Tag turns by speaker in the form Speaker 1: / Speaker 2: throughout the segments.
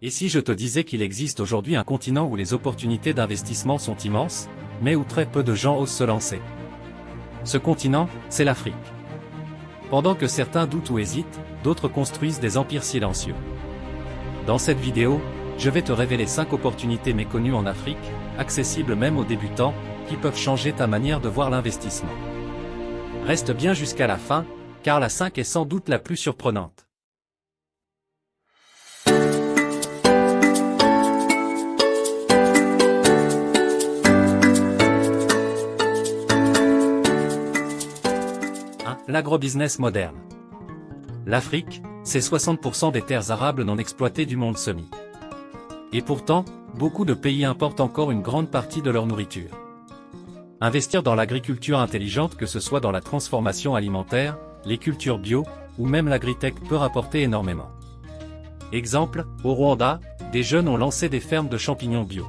Speaker 1: Et si je te disais qu'il existe aujourd'hui un continent où les opportunités d'investissement sont immenses, mais où très peu de gens osent se lancer? Ce continent, c'est l'Afrique. Pendant que certains doutent ou hésitent, d'autres construisent des empires silencieux. Dans cette vidéo, je vais te révéler 5 opportunités méconnues en Afrique, accessibles même aux débutants, qui peuvent changer ta manière de voir l'investissement. Reste bien jusqu'à la fin, car la 5 est sans doute la plus surprenante. L'agrobusiness moderne. L'Afrique, c'est 60% des terres arables non exploitées du monde semi. Et pourtant, beaucoup de pays importent encore une grande partie de leur nourriture. Investir dans l'agriculture intelligente, que ce soit dans la transformation alimentaire, les cultures bio, ou même l'agritech, peut rapporter énormément. Exemple, au Rwanda, des jeunes ont lancé des fermes de champignons bio.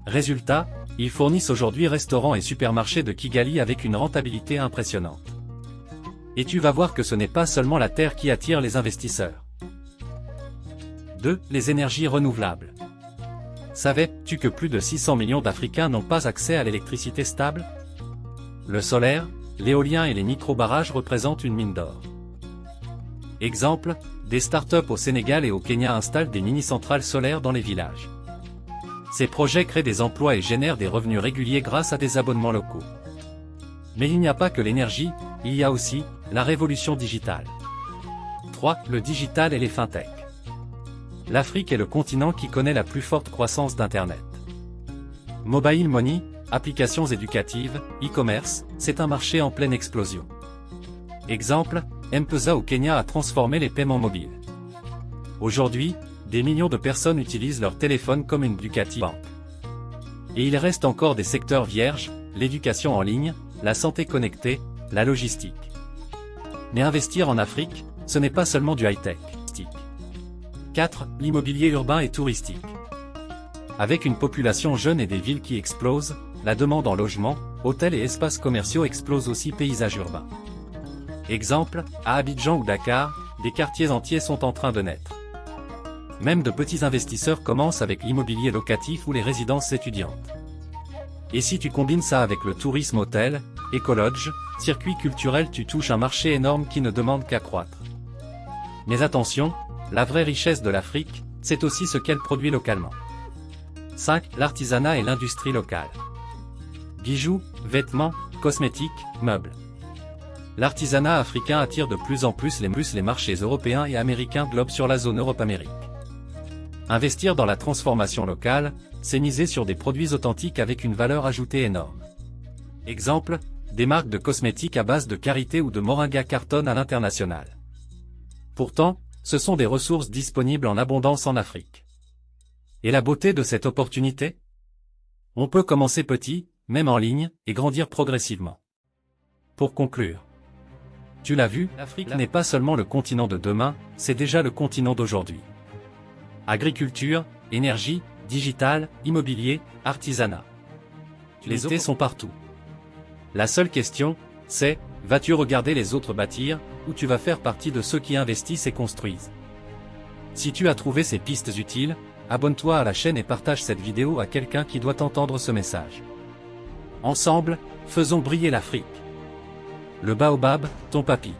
Speaker 1: Résultat, ils fournissent aujourd'hui restaurants et supermarchés de Kigali avec une rentabilité impressionnante. Et tu vas voir que ce n'est pas seulement la terre qui attire les investisseurs. 2. Les énergies renouvelables. Savais-tu que plus de 600 millions d'Africains n'ont pas accès à l'électricité stable? Le solaire, l'éolien et les micro-barrages représentent une mine d'or. Exemple, des startups au Sénégal et au Kenya installent des mini-centrales solaires dans les villages. Ces projets créent des emplois et génèrent des revenus réguliers grâce à des abonnements locaux. Mais il n'y a pas que l'énergie, il y a aussi la révolution digitale. 3. Le digital et les fintech. L'Afrique est le continent qui connaît la plus forte croissance d'Internet. Mobile money, applications éducatives, e-commerce, c'est un marché en pleine explosion. Exemple, M-Pesa au Kenya a transformé les paiements mobiles. Aujourd'hui, des millions de personnes utilisent leur téléphone comme une Ducati Bank. Et il reste encore des secteurs vierges, l'éducation en ligne, la santé connectée, la logistique. Mais investir en Afrique, ce n'est pas seulement du high-tech. 4. L'immobilier urbain et touristique. Avec une population jeune et des villes qui explosent, la demande en logements, hôtels et espaces commerciaux explose aussi paysages urbains. Exemple, à Abidjan ou Dakar, des quartiers entiers sont en train de naître. Même de petits investisseurs commencent avec l'immobilier locatif ou les résidences étudiantes. Et si tu combines ça avec le tourisme hôtel, écologe, circuit culturel, tu touches un marché énorme qui ne demande qu'à croître. Mais attention, la vraie richesse de l'Afrique, c'est aussi ce qu'elle produit localement. 5. L'artisanat et l'industrie locale. Bijoux, vêtements, cosmétiques, meubles. L'artisanat africain attire de plus en plus les marchés européens et américains globent sur la zone Europe-Amérique. Investir dans la transformation locale, c'est miser sur des produits authentiques avec une valeur ajoutée énorme. Exemple, des marques de cosmétiques à base de karité ou de moringa cartonnent à l'international. Pourtant, ce sont des ressources disponibles en abondance en Afrique. Et la beauté de cette opportunité? On peut commencer petit, même en ligne, et grandir progressivement. Pour conclure, tu l'as vu, l'Afrique n'est pas seulement le continent de demain, c'est déjà le continent d'aujourd'hui. Agriculture, énergie, digital, immobilier, artisanat. Les idées sont partout. La seule question, c'est, vas-tu regarder les autres bâtir, ou tu vas faire partie de ceux qui investissent et construisent? Si tu as trouvé ces pistes utiles, abonne-toi à la chaîne et partage cette vidéo à quelqu'un qui doit entendre ce message. Ensemble, faisons briller l'Afrique. Le baobab, ton papy.